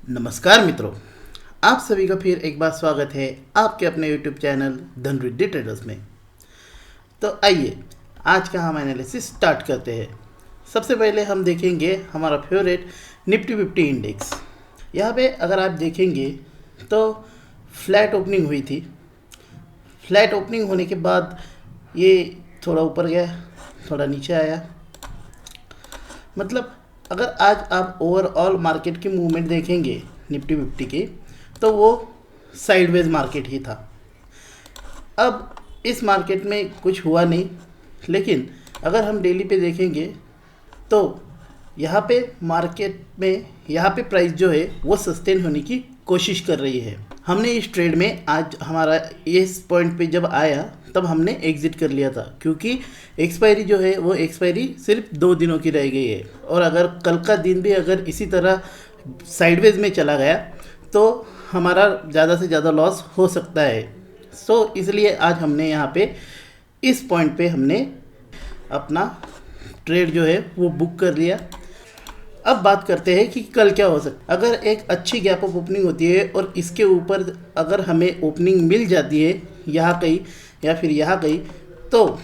नमस्कार मित्रों, आप सभी का फिर एक बार स्वागत है आपके अपने YouTube चैनल धनवृद्धि ट्रेडर्स में। तो आइए आज का हम एनालिसिस स्टार्ट करते हैं। सबसे पहले हम देखेंगे हमारा फेवरेट निफ्टी 50 इंडेक्स। यहाँ पे अगर आप देखेंगे तो फ्लैट ओपनिंग हुई थी। फ्लैट ओपनिंग होने के बाद ये थोड़ा ऊपर गया, थोड़ा नीचे आया। मतलब अगर आज आप ओवरऑल मार्केट की मूवमेंट देखेंगे निफ्टी 50 की, तो वो साइडवेज मार्केट ही था। अब इस मार्केट में कुछ हुआ नहीं, लेकिन अगर हम डेली पे देखेंगे तो यहाँ पे मार्केट में यहाँ पे प्राइस जो है वो सस्टेन होने की कोशिश कर रही है। हमने इस ट्रेड में आज हमारा इस पॉइंट पे जब आया तब हमने एग्जिट कर लिया था, क्योंकि एक्सपायरी जो है वो एक्सपायरी सिर्फ 2 दिनों की रह गई है। और अगर कल का दिन भी अगर इसी तरह साइडवेज में चला गया तो हमारा ज़्यादा से ज़्यादा लॉस हो सकता है। इसलिए आज हमने यहाँ पे इस पॉइंट पे हमने अपना ट्रेड जो है वो बुक कर लिया। अब बात करते हैं कि कल क्या हो सकता है। अगर एक अच्छी गैप अप ओपनिंग होती है और इसके ऊपर अगर हमें ओपनिंग मिल जाती है यहाँ कहीं या फिर यहाँ कहीं, तो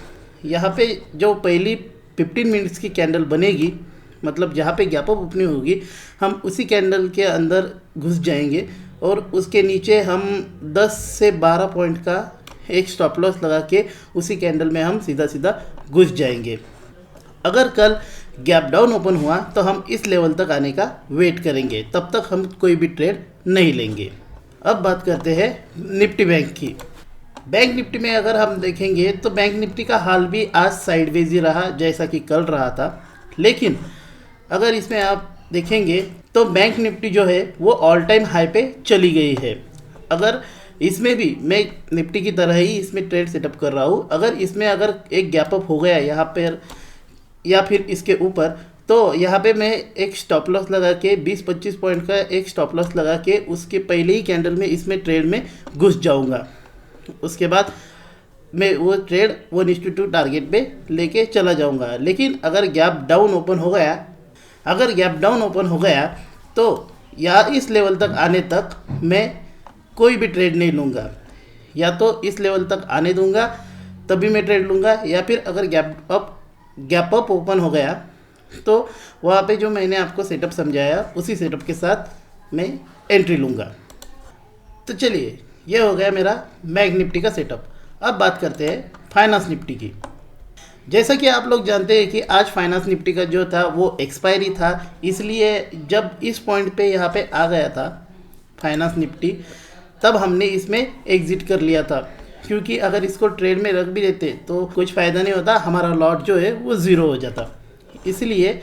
यहाँ पे जो पहली 15 मिनट्स की कैंडल बनेगी, मतलब जहाँ पे गैप अप ओपनिंग होगी, हम उसी कैंडल के अंदर घुस जाएंगे और उसके नीचे हम 10 से 12 पॉइंट का एक स्टॉप लॉस लगा के उसी कैंडल में हम सीधा सीधा घुस जाएंगे। अगर कल गैप डाउन ओपन हुआ तो हम इस लेवल तक आने का वेट करेंगे, तब तक हम कोई भी ट्रेड नहीं लेंगे। अब बात करते हैं निफ्टी बैंक की। बैंक निफ्टी में अगर हम देखेंगे तो बैंक निफ्टी का हाल भी आज साइडवेज ही रहा, जैसा कि कल रहा था। लेकिन अगर इसमें आप देखेंगे तो बैंक निफ्टी जो है वो ऑल टाइम हाई पे चली गई है। अगर इसमें भी मैं निफ्टी की तरह ही इसमें ट्रेड सेटअप कर रहा हूँ। अगर इसमें अगर एक गैप अप हो गया यहाँ पर या फिर इसके ऊपर, तो यहाँ पे मैं एक स्टॉप लॉस लगा के 20-25 पॉइंट का एक स्टॉप लॉस लगा के उसके पहले ही कैंडल में इसमें ट्रेड में घुस जाऊँगा। उसके बाद मैं वो ट्रेड 1:2 टारगेट पे लेके चला जाऊँगा। लेकिन अगर गैप डाउन ओपन हो गया तो या इस लेवल तक आने तक मैं कोई भी ट्रेड नहीं लूँगा। या तो इस लेवल तक आने दूँगा तभी मैं ट्रेड लूँगा, या फिर अगर गैप अप ओपन हो गया तो वहाँ पे जो मैंने आपको सेटअप समझाया उसी सेटअप के साथ मैं एंट्री लूँगा। तो चलिए, ये हो गया मेरा बैंक निफ्टी का सेटअप। अब बात करते हैं फाइनेंस निफ्टी की। जैसा कि आप लोग जानते हैं कि आज फाइनेंस निफ्टी का जो था वो एक्सपायरी था, इसलिए जब इस पॉइंट पे यहाँ पे आ गया था फाइनेंस निफ्टी, तब हमने इसमें एग्जिट कर लिया था। क्योंकि अगर इसको ट्रेड में रख भी देते तो कुछ फ़ायदा नहीं होता, हमारा लॉट जो है वो ज़ीरो हो जाता। इसलिए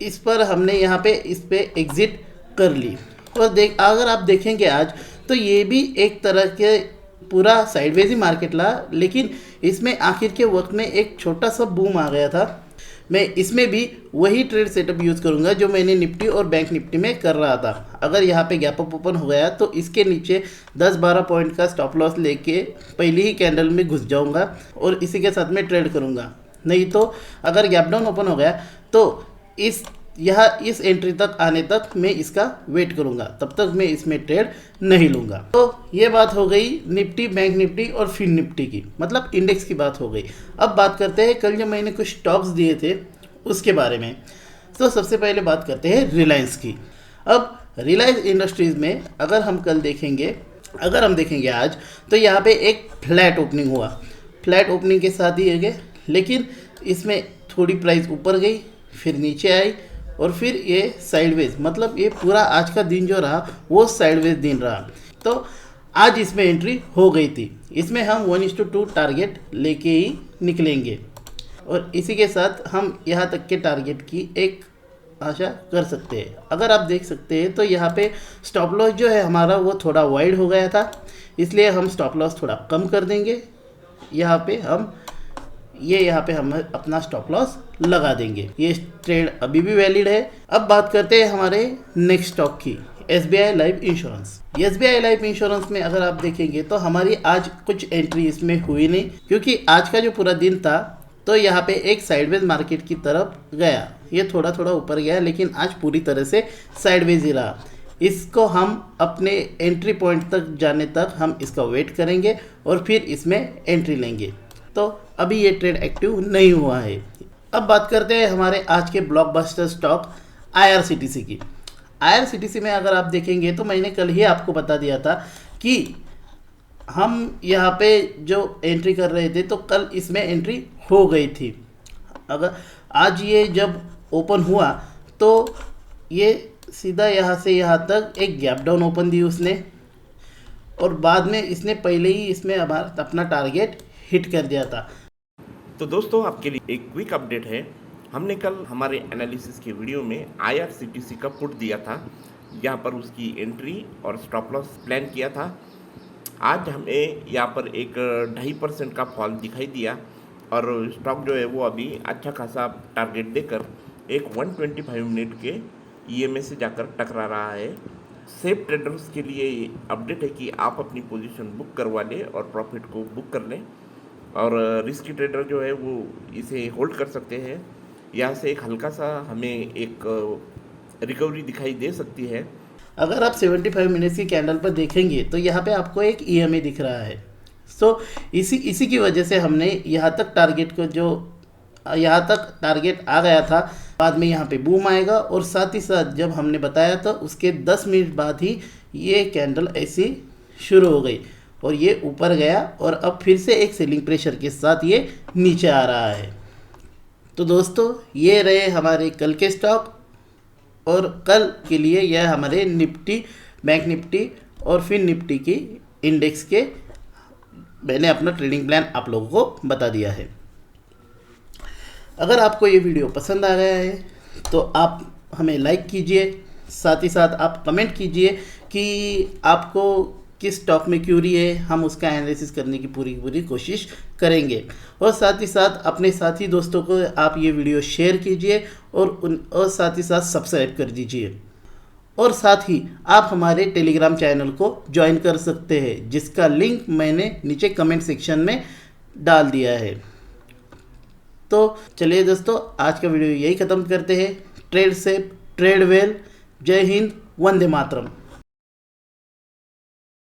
इस पर हमने यहाँ पे इस पे एग्ज़िट कर ली। और अगर आप देखेंगे आज तो ये भी एक तरह के पूरा साइडवेज ही मार्केट ला, लेकिन इसमें आखिर के वक्त में एक छोटा सा बूम आ गया था। मैं इसमें भी वही ट्रेड सेटअप यूज़ करूंगा जो मैंने निफ्टी और बैंक निफ्टी में कर रहा था। अगर यहाँ पे गैप अप ओपन हो गया तो इसके नीचे 10-12 पॉइंट का स्टॉप लॉस लेके पहली ही कैंडल में घुस जाऊंगा और इसी के साथ में ट्रेड करूंगा। नहीं तो अगर गैप डाउन ओपन हो गया तो इस एंट्री तक आने तक मैं इसका वेट करूंगा, तब तक मैं इसमें ट्रेड नहीं लूँगा। तो ये बात हो गई निफ्टी, बैंक निफ्टी और फिन निफ्टी की, मतलब इंडेक्स की बात हो गई। अब बात करते हैं कल जो मैंने कुछ स्टॉक्स दिए थे उसके बारे में। तो सबसे पहले बात करते हैं रिलायंस की। अब रिलायंस इंडस्ट्रीज़ में अगर हम देखेंगे आज, तो यहाँ पे एक फ्लैट ओपनिंग हुआ। फ्लैट ओपनिंग के साथ ही है, लेकिन इसमें थोड़ी प्राइस ऊपर गई, फिर नीचे आई और फिर ये साइडवेज, मतलब ये पूरा आज का दिन जो रहा वो साइडवेज दिन रहा। तो आज इसमें एंट्री हो गई थी। इसमें हम 1:2 टारगेट लेके ही निकलेंगे और इसी के साथ हम यहाँ तक के टारगेट की एक आशा कर सकते हैं। अगर आप देख सकते हैं तो यहाँ पे स्टॉप लॉस जो है हमारा वो थोड़ा वाइड हो गया था, इसलिए हम स्टॉप लॉस थोड़ा कम कर देंगे। यहाँ पे हम अपना स्टॉप लॉस लगा देंगे। ये ट्रेड अभी भी वैलिड है। अब बात करते हैं हमारे नेक्स्ट स्टॉक की, SBI life insurance. SBI life insurance में अगर आप देखेंगे तो हमारी आज कुछ एंट्री इसमें हुई नहीं, क्योंकि आज का जो पूरा दिन था तो यहाँ पे एक साइडवेज मार्केट की तरफ गया। ये थोड़ा थोड़ा ऊपर गया, लेकिन आज पूरी तरह से साइडवेज ही रहा। इसको हम अपने एंट्री पॉइंट तक जाने तक हम इसका वेट करेंगे और फिर इसमें एंट्री लेंगे। तो अभी ये ट्रेड एक्टिव नहीं हुआ है। अब बात करते हैं हमारे आज के ब्लॉकबस्टर स्टॉक IRCTC की। IRCTC में अगर आप देखेंगे तो मैंने कल ही आपको बता दिया था कि हम यहाँ पे जो एंट्री कर रहे थे तो कल इसमें एंट्री हो गई थी। अगर आज ये जब ओपन हुआ तो ये सीधा यहाँ से यहाँ तक एक गैप डाउन ओपन दी उसने और बाद में इसने पहले ही इसमें अपना टारगेट हिट कर दिया था। तो दोस्तों आपके लिए एक क्विक अपडेट है। हमने कल हमारे एनालिसिस के वीडियो में IRCTC का पुट दिया था, यहाँ पर उसकी एंट्री और स्टॉप लॉस प्लान किया था। आज हमें यहाँ पर एक 2.5% का फॉल दिखाई दिया और स्टॉक जो है वो अभी अच्छा खासा टारगेट देकर एक 125 मिनट के EMA से जाकर टकरा रहा है। सेफ ट्रेडर्स के लिए अपडेट है कि आप अपनी पोजीशन बुक करवा लें और प्रॉफिट को बुक कर लें, और रिस्की ट्रेडर जो है वो इसे होल्ड कर सकते हैं। यहाँ से एक हल्का सा हमें एक रिकवरी दिखाई दे सकती है। अगर आप 75 मिनट्स की कैंडल पर देखेंगे तो यहाँ पे आपको एक EMA दिख रहा है। सो इसी की वजह से हमने यहाँ तक टारगेट को जो यहाँ तक टारगेट आ गया था, बाद में यहाँ पे बूम आएगा और साथ ही साथ जब हमने बताया था उसके 10 मिनट बाद ही ये कैंडल ऐसी शुरू हो गई और ये ऊपर गया और अब फिर से एक सेलिंग प्रेशर के साथ ये नीचे आ रहा है। तो दोस्तों ये रहे हमारे कल के स्टॉक और कल के लिए यह हमारे निफ्टी, बैंक निफ्टी और फिर निफ्टी की इंडेक्स के मैंने अपना ट्रेडिंग प्लान आप लोगों को बता दिया है। अगर आपको ये वीडियो पसंद आ गया है तो आप हमें लाइक कीजिए, साथ ही साथ आप कमेंट कीजिए कि आपको किस स्टॉक में क्यूरी है, हम उसका एनालिसिस करने की पूरी कोशिश करेंगे। और साथ ही साथ अपने साथी दोस्तों को आप ये वीडियो शेयर कीजिए और साथ ही साथ सब्सक्राइब कर दीजिए। और साथ ही आप हमारे टेलीग्राम चैनल को ज्वाइन कर सकते हैं, जिसका लिंक मैंने नीचे कमेंट सेक्शन में डाल दिया है। तो चलिए दोस्तों, आज का वीडियो यही ख़त्म करते हैं। ट्रेड सेफ, ट्रेड वेल, जय हिंद, वंदे मातरम।